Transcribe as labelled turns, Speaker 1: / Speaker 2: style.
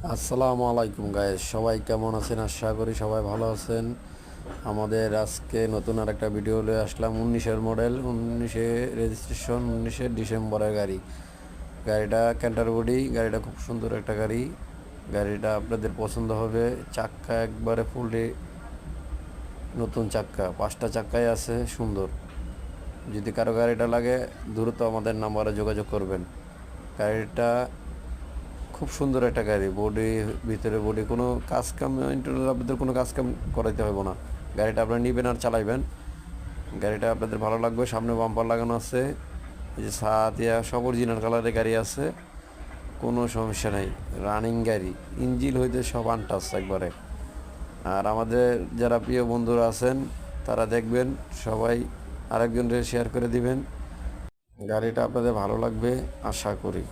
Speaker 1: আসসালামু আলাইকুম গাইস, সবাই কেমন আছেন? আশা করি সবাই ভালো আছেন। আমাদের আজকে নতুন আরেকটা ভিডিও নিয়ে আসলাম। 19-এর মডেল, 19-এ রেজিস্ট্রেশন, 19-এর ডিসেম্বরের গাড়ি। গাড়িটা ক্যান্টারবডি, গাড়িটা খুব সুন্দর একটা গাড়ি। গাড়িটা আপনাদের পছন্দ হবে। চাক্কা একবারে ফুললি নতুন চাক্কা, 5টা চাক্কাই আছে, সুন্দর। যদি কারো গাড়িটা লাগে দ্রুত আমাদের নাম্বারে যোগাযোগ করবেন। গাড়িটা খুব সুন্দর একটা গাড়ি। ভিতরে বডি কোনো কাজ কাম, ইন্টারনাল আপনাদের কোনো কাজ কাম করাইতে হবে না। গাড়িটা আপনারা নিবেন আর চালাইবেন, গাড়িটা আপনাদের ভালো লাগবে। সামনে বাম্পার লাগানো আছে, এই যে সাদিয়া সব অরিজিনাল কালারের গাড়ি আছে, কোনো সমস্যা নেই। রানিং গাড়ি, ইঞ্জিন হইতে সব আনটাচ একবারে। আর আমাদের যারা প্রিয় বন্ধুরা আছেন তারা দেখবেন, সবাই আরেকজনকে শেয়ার করে দিবেন। গাড়িটা আপনাদের ভালো লাগবে আশা করি।